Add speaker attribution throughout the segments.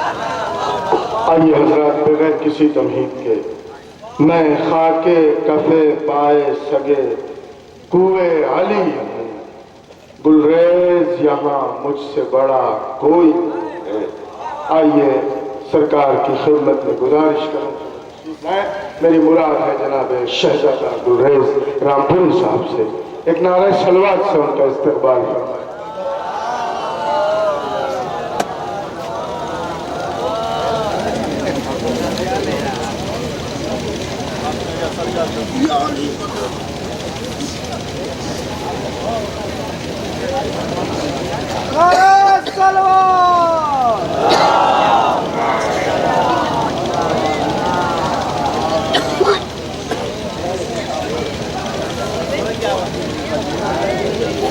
Speaker 1: आइए हजरात, बगैर किसी तमहीद के मैं खाके कफे पाए सगे कुए अली हूँ, गुलरेज यहाँ मुझसे बड़ा कोई नहीं है। आइए सरकार की खिदमत में गुजारिश करूँ। मेरी मुराद है जनाब शहजादा गुलरेज रामपुरी साहब से एक नारे सलवात से उनका इस्तकबाल फरमाए।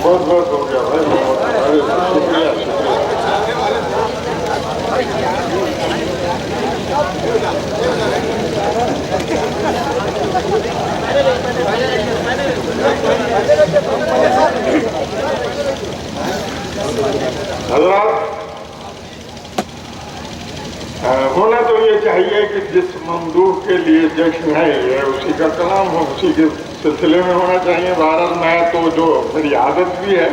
Speaker 1: बहुत बहुत हो गया भाई, शुक्रिया हजरात, होना तो ये चाहिए कि जिस ममदूह के लिए जश्न है ये उसी का कलाम हो, उसी के सिलसिले में होना चाहिए। भारत में तो जो मेरी आदत भी है,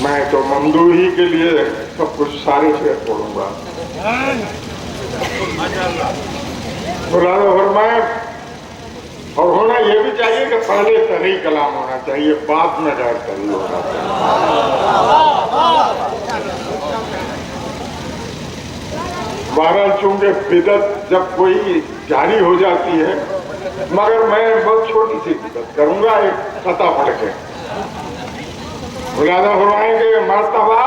Speaker 1: मैं तो ममदूही के लिए सब कुछ सारे शेर पढ़ूंगा। फरमाए। और होना ये भी चाहिए कि पहले तरी कलाम होना चाहिए, बाद में गैर तरी होना चाहिए। बहरहाल चूंकि बिदत जब कोई जारी हो जाती है, मगर मैं बहुत छोटी सी बिदत करूंगा, एक कथा पढ़ के मुलादा फरमाएंगे। मर्तबा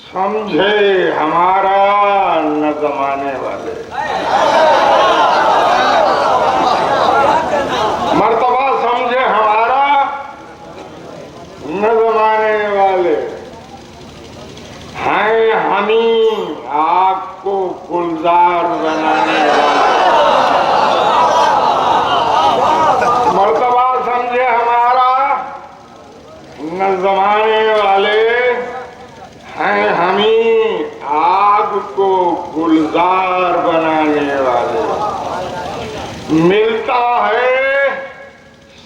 Speaker 1: समझे हमारा न जमाने वाले, मर्तबा समझे हमारा न जमाने वाले, हैं हमी आग को गुलजार बनाने वाले। मर्तबा समझे हमारा न जमाने वाले, हैं हमी आग को गुलजार बनाने वाले। मिलता है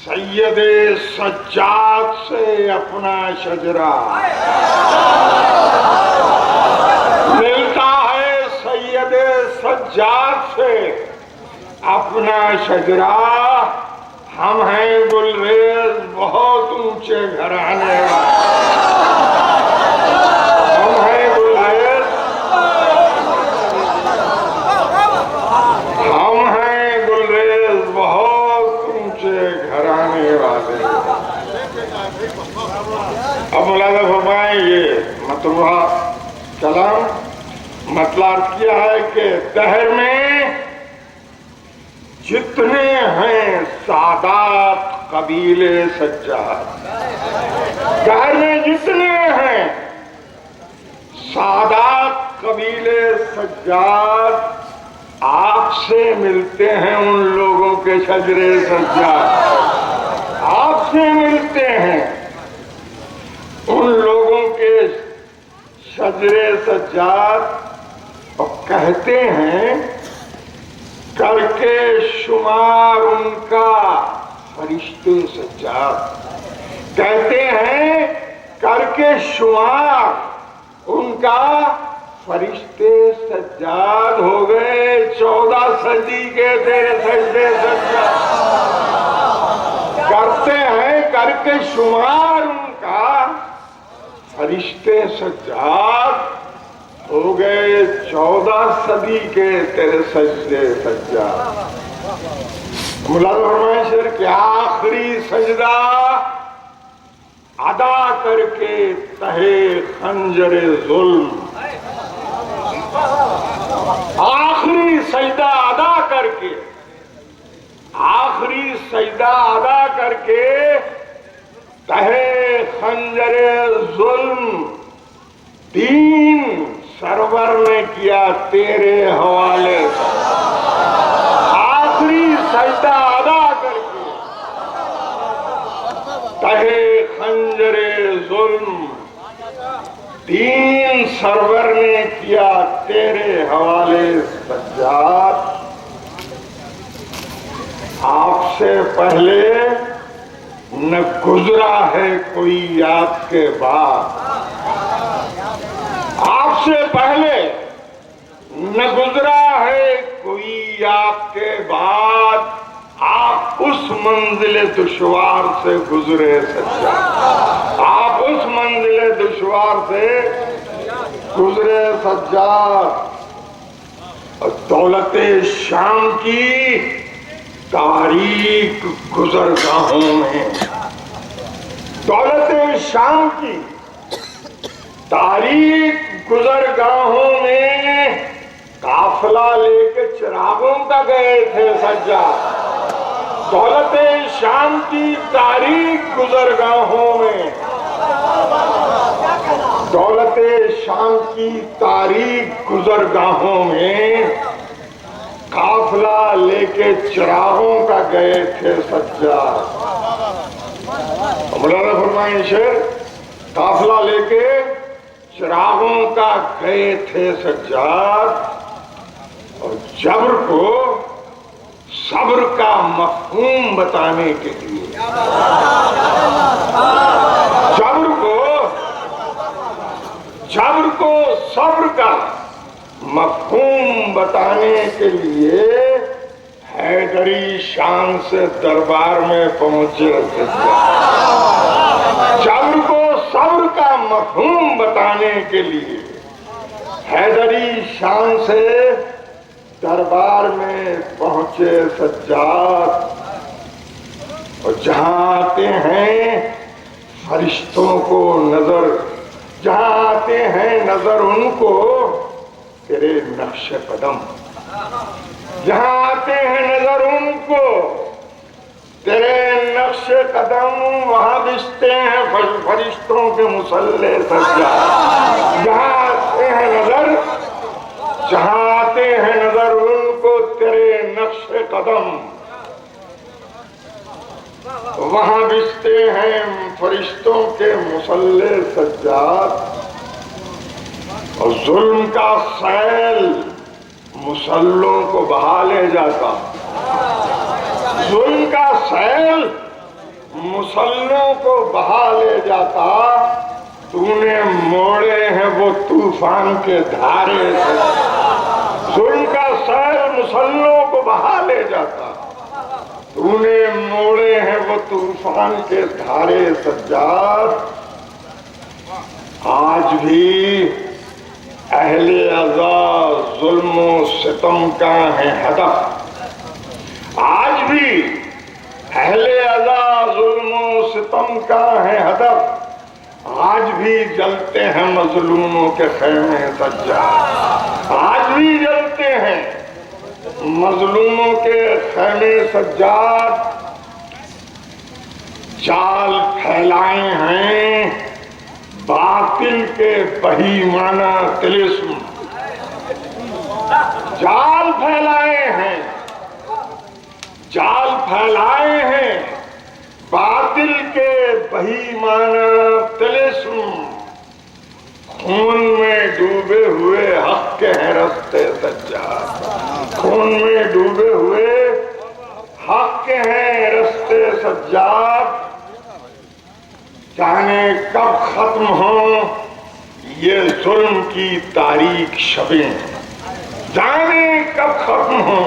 Speaker 1: सैयदे सज्जाद से अपना शजरा, मिलता है सैयदे सज्जाद से अपना शजरा। हम हैं गुलरेज बहुत ऊंचे घराने वाले, हम हैं गुलरेज, हम हैं गुलरेज बहुत ऊंचे घराने वाले। अब मुलादा फरमाएं, ये मतलूहा कलाम मतलब किया है कि दहर में जितने हैं सादात कबीले सज्जाद, दहर में जितने हैं सादात कबीले सज्जाद, आपसे मिलते हैं उन लोगों के शजरे सज्जाद, आपसे मिलते हैं उन लोगों के शजरे सज्जाद। और कहते हैं करके शुमार उनका फरिश्ते सज्जाद, कहते हैं करके शुमार उनका फरिश्ते सज्जाद हो गए 14 सदी के तेरे सजदे सज्जाद। करते हैं करके शुमार उनका फरिश्ते सज्जाद हो गए 14 सदी के तेरे सजदे सज्जाद। मुलादा फरमाए शेर के आखिरी सजदा अदा करके तहे खंजरे जुल्म, आखिरी सजदा अदा करके, आखिरी सजदा अदा करके तहे खंजरे जुल्म, दीन सरवर ने किया तेरे हवाले। आखिरी सजदा अदा करके तहे खंजरे जुल्म, तीन सरवर ने किया तेरे हवाले सज्जाद। आपसे पहले न गुजरा है कोई आपके बाद। आपसे पहले न गुजरा है कोई आपके बाद। आप उस मंजिल दुश्वार से गुजरे सज्जाद। आप उस मंजिल दुश्वार से गुजरे सज्जाद। और दौलते शाम की तारीख गुजरगाहों में, दौलते शाम की तारीख गुजरगाहों में काफिला लेके चिरागों का गए थे सज्जाद। दौलते शाम की तारीख गुजरगाहों में, दौलते शाम की तारीख गुजरगाहों में काफिला लेके चिरागों का गए थे सज्जाद। मौलाना फरमाए शेर, काफिला लेके चिरागों का गए थे सज्जाद। और जबर को सब्र का मफहूम बताने के लिए, जबर को सब्र का मफहूम बताने के लिए हैदरी शान से दरबार में पहुंचे। जबर को सब्र का मफहूम बताने के लिए हैदरी शान से दरबार में पहुंचे सज्जाद। और जहां आते हैं फरिश्तों को नजर, जहां आते हैं नजर उनको तेरे नक्शे कदम, जहां आते हैं नजर उनको तेरे नक्शे कदम, वहां बिछते हैं फरिश्तों के मुसल्ले सज्जाद। जहां आते हैं नजर, जहां आते हैं नजर उनको तेरे नक्शे कदम, वहां बिछते हैं फरिश्तों के मुसल्ले सज्जाद। और जुल्म का सैल मुसल्लों को बहा ले जाता, जुल्म का सैल मुसल्लों को बहा ले जाता। तूने मोड़े हैं वो तूफान के धारे से, जुल्म का सैल मुसल्लों को बहा ले जाता। तूने मोड़े हैं वो तूफान के धारे सज्जाद। आज भी अहले अज़ा जुल्म सितम का है हदफ, आज भी अहले अज़ा जुल्म सितम का है हदफ। आज भी जलते हैं मजलूमों के खैमे सज्जाद, आज भी जलते हैं मजलूमों के खैमे सज्जाद। जाल फैलाए हैं बातिल के बहीमाना तिलिस्म, जाल फैलाए हैं, जाल फैलाए हैं बातिल के बहीमाना तिलिस्म। खून में डूबे हुए हक के हैं रस्ते सज्जाद, खून में डूबे हुए हक के हैं रस्ते सज्जाद। जाने कब खत्म हो ये जुल्म की तारीख शबें, जाने कब खत्म हो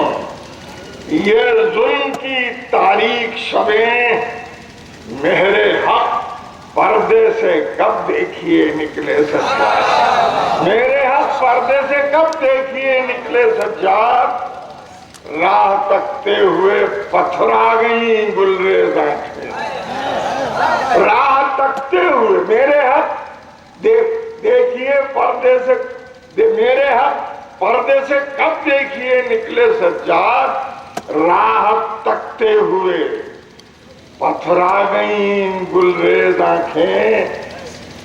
Speaker 1: ये जुल्म की तारीख शबें। मेरे हक पर्दे से कब देखिए निकले सज्जाद, मेरे हक पर्दे से कब देखिए निकले सज्जाद। राह तकते हुए पथरा गई गुलरेज़ आंखें, राह तकते हुए मेरे हक देखिए पर्दे से, मेरे हक पर्दे से कब देखिए निकले सज्जाद। राह तकते हुए पथरा गई गुलरेज़ आंखें,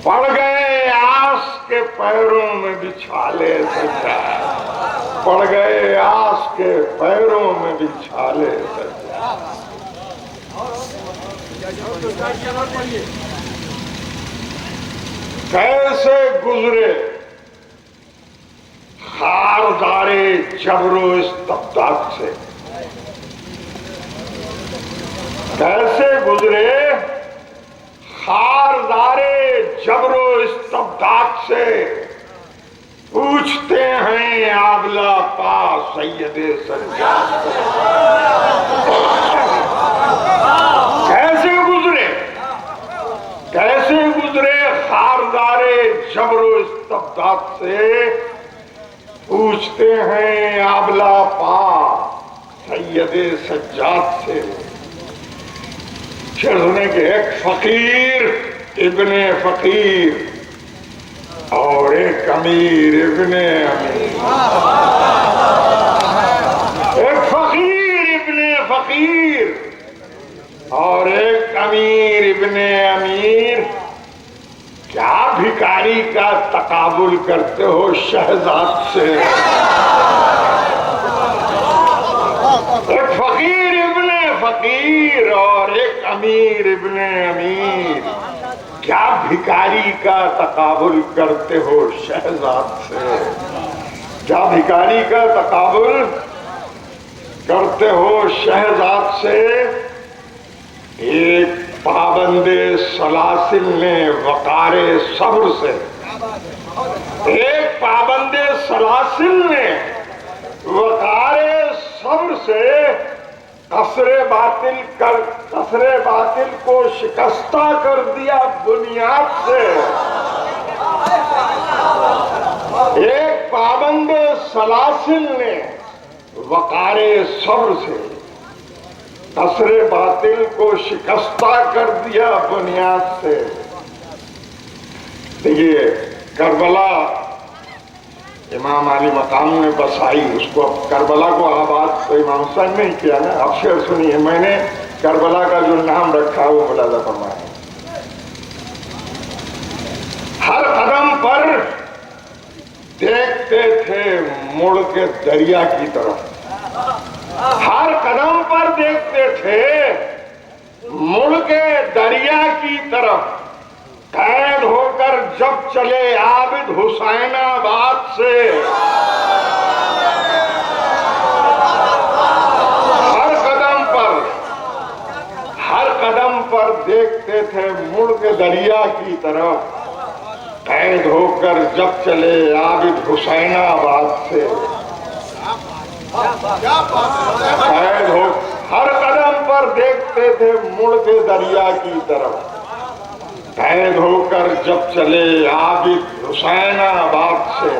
Speaker 1: पड़ गए आस के पैरों में बिछाले सज्जाद, पड़ गए आस के पैरों में बिछाले सज्जाद। कैसे गुजरे खारदारे जबरो इस्तब्दाद से, कैसे गुजरे खारदारे जबरो इस्तब्दाद से। पूछते हैं आबला पा सैयदे सज्जाद से। कैसे गुजरे, कैसे गुजरे खारदारे जबरो इस्तब्दाद से। पूछते हैं आबला पा सैयदे सज्जाद से। फिर सुने कि एक फकीर इब्ने फकीर और एक अमीर इब्ने अमीर। एक फकीर इब्ने फकीर और एक अमीर इब्ने अमीर। क्या भिखारी का तकाबुल करते हो शहजाद से। एक फकीर इब्ने फकीर और एक अमीर इब्ने अमीर। क्या भिखारी का तकाबुल करते हो शहजाद से। क्या भिखारी का तकाबुल करते हो शहजाद से। एक पाबंदे सलासिल ने वकारे सब्र से, एक पाबंदे सलासिल ने वकारे सब्र से कसरे बातिल को शिकस्ता कर दिया बुनियाद से। एक पाबंदे सलासिल ने वकारे सब्र से कसरे बातिल को शिकस्ता कर दिया बुनियाद से। देखिए करबला इमाम अली मकाम ने बसाई, उसको करबला को आबाद तो इमाम हुसैन ने किया ना। अब शेर सुनिए, मैंने करबला का जो नाम रखा वो मुलाजा फरमाए। हर कदम पर देखते थे मुड़ के दरिया की तरफ। हर कदम पर देखते थे मुड़ के दरिया की तरफ। कैद होकर जब चले आबिद हुसैनाबाद से। हर कदम पर देखते थे मुड़ के दरिया की तरफ। कैद होकर जब चले आबिद हुसैनाबाद से। कैद हो हर कदम पर देखते थे मुड़ के दरिया की तरफ। कैद होकर जब चले आबिद हुसैनाबाद से।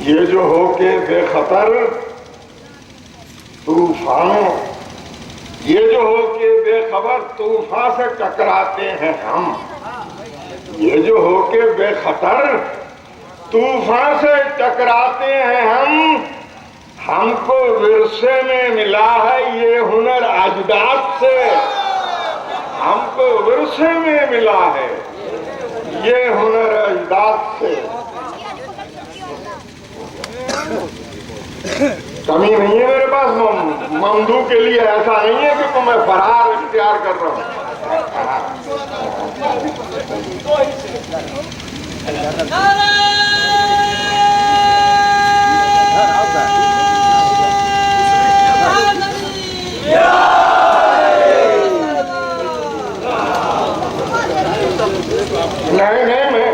Speaker 1: ये जो होके बेखतर तूफानों, ये जो होके बेखबर तूफान से टकराते हैं हम। ये जो होके बेखतर तूफान से टकराते हैं हम। हमको विरसे में मिला है ये हुनर अजदाद से। हमको विरसे में मिला है ये हुनर अजदाद से। कमी नहीं है मेरे पास ममदू के लिए। ऐसा नहीं है कि मैं फरार इख्तियार कर रहा हूं। नहीं, मैं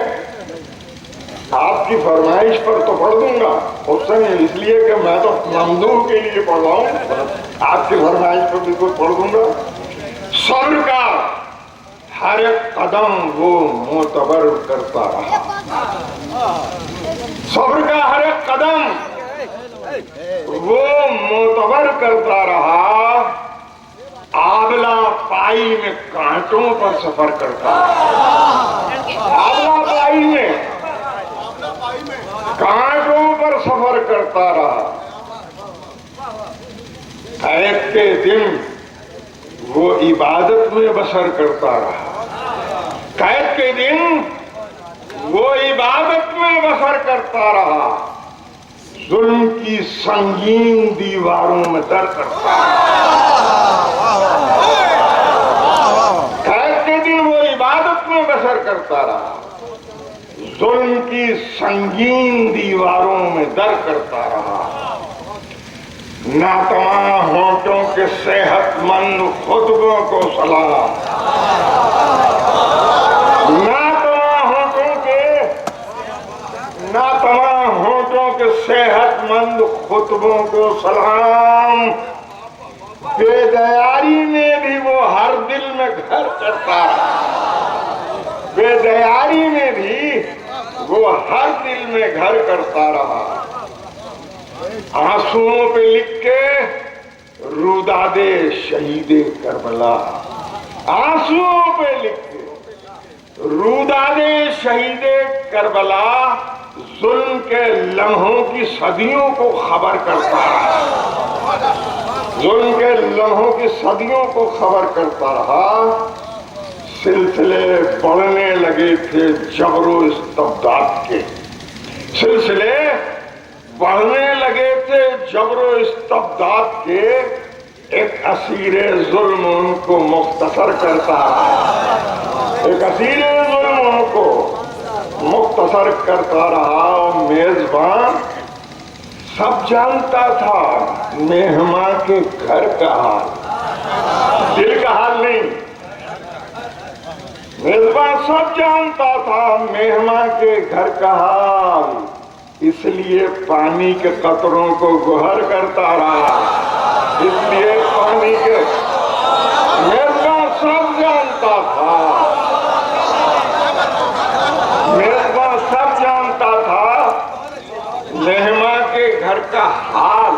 Speaker 1: आपकी फरमाइश पर तो पढ़ दूंगा हुसैन, इसलिए कि मैं तो ममदूह के लिए पढ़ रहा हूँ। आपकी फरमाइश पर बिल्कुल पढ़ दूंगा। सब्र का हर एक कदम वो मोतबर करता रहा। सब्र का हर एक कदम वो मोतबर करता रहा। आबला पाई में कांटों पर सफर करता रहा। आबला पाई में कांटों पर सफर करता रहा। कैद के दिन वो इबादत में बसर करता रहा। कैद के दिन वो इबादत में बसर करता रहा। जुल्म की संगीन दीवारों में दर करता रहा। कैद के दिन वो इबादत में बसर मुख्तसर करता रहा, जुल्म की संगीन दीवारों में दर करता रहा। नातवा होंठों के सेहतमंद खुतबों को सलाम, नातवा होंठों के सेहतमंद खुतबों को सलाम। बेदयारी में भी वो हर दिल में घर करता रहा, बेदयारी में भी वो हर दिल में घर करता रहा। आंसुओं पे लिख के रुदादे शहीदे करबला, आंसुओं पे लिख के रुदादे शहीदे करबला, जुल्म के लम्हों की सदियों को खबर करता रहा, जुल्म के लम्हों की सदियों को खबर करता रहा। सिलसिले बढ़ने लगे थे जबरो इस्तबदाद के, सिलसिले बढ़ने लगे थे जबरो इस्तबदाद के। एक असीरे जुल्म उनको मुख्तसर करता रहा, एक असीरे जुल्म उनको मुख्तसर करता रहा। और मेजबान सब जानता था मेहमान के घर का हाल, दिल का हाल नहीं। मेजबान सब जानता था मेहमान के घर का हाल, इसलिए पानी के कतरों को गुहर करता रहा, इसलिए पानी के मेजबान सब जानता था, मेजबान सब जानता था मेहमान के घर का हाल,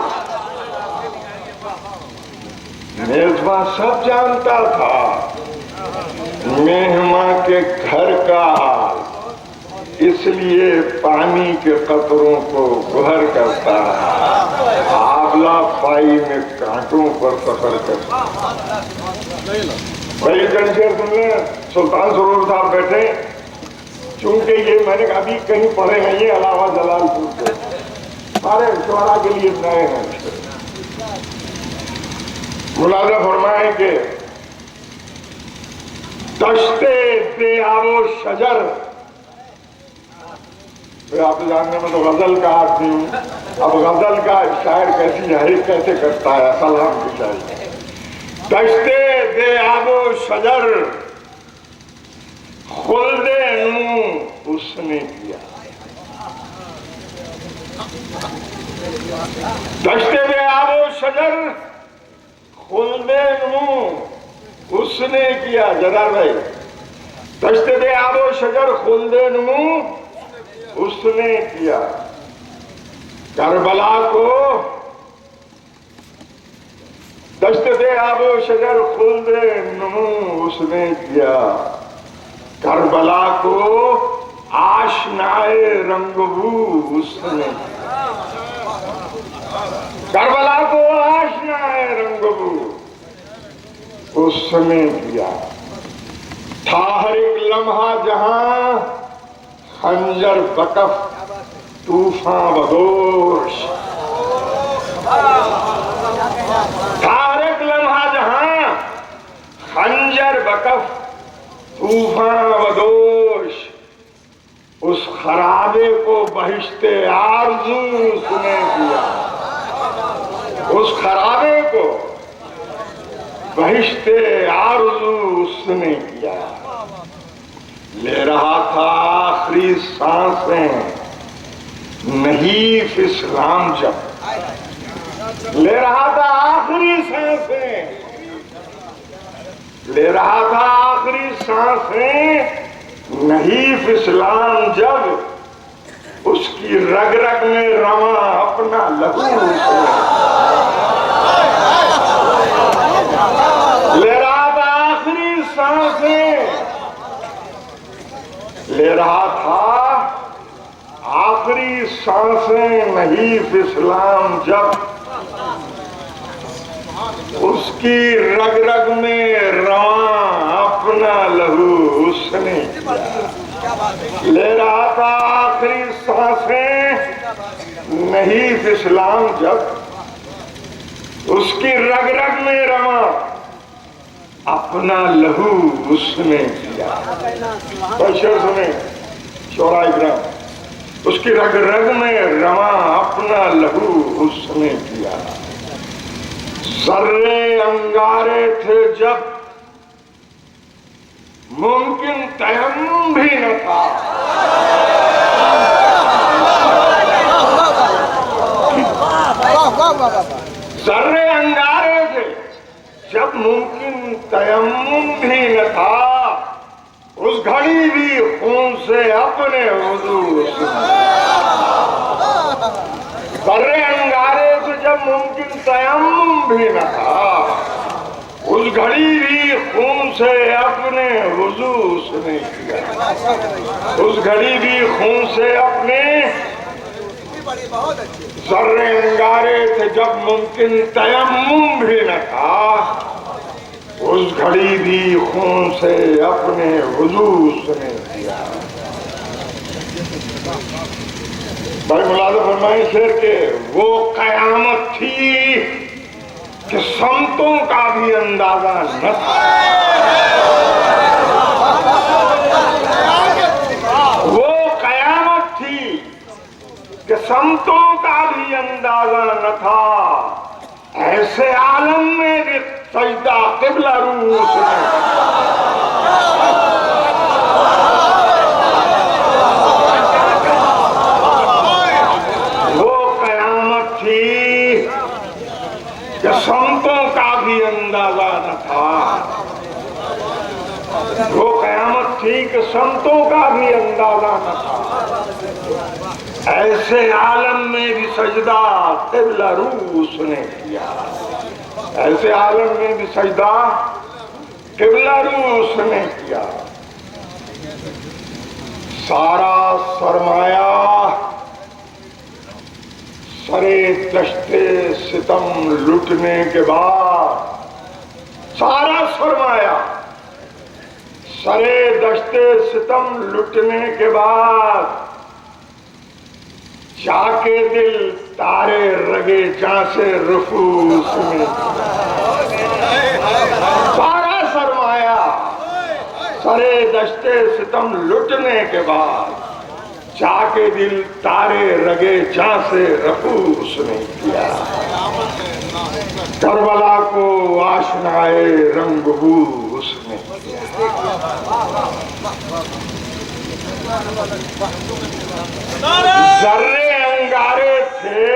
Speaker 1: मेजबान सब जानता था मेहमान के घर का हाल, इसलिए पानी के कतरों को गुहर करता रहा। आंवला पाई में कांटों पर सफर करता। भाई गणशेर सुन ले, सुल्तान सरोवर साहब बैठे, चूंकि ये मैंने अभी कहीं पढ़े नहीं है अलावा जलालपुर के, सारे शुरा के लिए नए हैं। मुलाजा फरमाए कि दश्ते दे आबो शजर, आप जानने में तो गजल का आदमी हूं, अब गजल का शायर कैसी तहरीक कैसे करता है, सलाम की चाहिए। दश्ते दे आबो शजर खुल्दे नू उसने किया, दश्ते दे आबो शजर खुल्दे नू उसने किया। जरा भाई, दश्ते दे आबो शजर खुल्दे नू उसने किया। करबला को दश्त दे आबो शजर खुल्दे नमू उसने किया, करबला को आशनाए रंगबू उसने, करबला को आशनाए रंगबू उसने किया। था हर एक लम्हा जहां खंजर बकफ तूफान बदोश, हर एक लम्हा जहां खंजर बकफ तूफान बदोश, उस खराबे को बहिश्ते आरज़ू उसने किया, उस खराबे को बहिश्ते आरज़ू उसने किया। ले रहा था आखिरी सांसें नहीफ इस्लाम जब, ले रहा था आखिरी सांसें, ले रहा था आखिरी सांसें नहीफ इस्लाम जब, उसकी रग रग में रमा अपना लहू उसने, ले रहा था आखिरी सांसें, ले रहा था आखिरी सांसें नहीफ इस्लाम जब, उसकी रग रग में रवा अपना लहू उसने, ले रहा था आखिरी सांसें नहीफ इस्लाम जब, उसकी रग रग में रवा अपना लहू उसने पिया। तो शेर सुने, शोरा इकराम, उसकी रग रग में रमा अपना लहू उसने पिया। सर्रे अंगारे थे जब मुमकिन तयम्मुम भी न था। सर्रे अंगारे थे जब मुमकिन तयम्मुम भी न था। उस घड़ी भी खून से अपने वुज़ू सर्रे अंगारे थे जब मुमकिन तयम्मुम भी न था। उस घड़ी भी खून से अपने वुज़ू उसने किया। उस घड़ी भी खून से अपने सर्रे अंगारे थे जब मुमकिन तयम्मुम भी न था। उस घड़ी भी खून से अपने वुज़ू उसने किया। भाई मुलाज़ा फरमाए शेर के, वो कयामत थी कि संतों का भी अंदाजा न था। वो कयामत थी कि संतों का भी अंदाजा न था। ऐसे आलम में भी सजदा क़िबला रू उसने। वो कयामत थी कि संतों का भी अंदाजा न था। वो कयामत थी कि संतों का भी अंदाजा न था। ऐसे आलम में भी सजदा क़िबला रू उसने किया। ऐसे आलम में भी सजदा क़िबला रू उसने किया। सारा सरमाया सरे दश्ते सितम लुटने के बाद, सारा सरमाया सरे दश्ते सितम लुटने के बाद जाके दिल तारे रगे जहां से रफूस में। सारा सरमाया सरे दश्ते सितम लुटने के बाद जाके दिल तारे रगे जहां से रफूस ने किया। करबला को आशनाए रंगबू उसने किया। जर्रे अंगारे थे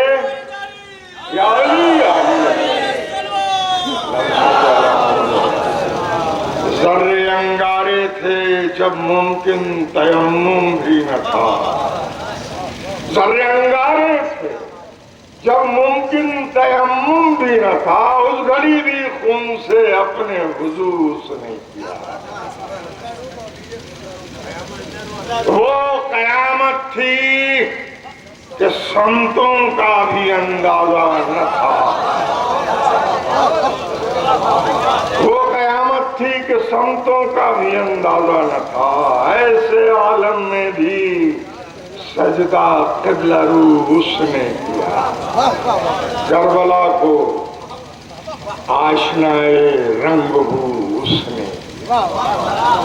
Speaker 1: जर्रे अंगारे थे जब मुमकिन तयम्मुम भी न था। जर्रे अंगारे थे जब मुमकिन तयम्मुम भी न था। उस घड़ी भी खून से अपने वुज़ू उसने किया। वो कयामत थी कि संतों का भी अंदाजा न था। वो कयामत थी कि संतों का भी अंदाजा न था। ऐसे आलम में भी सजदा क़िबला रू उसने किया। करबला को आशनाए रंग उसने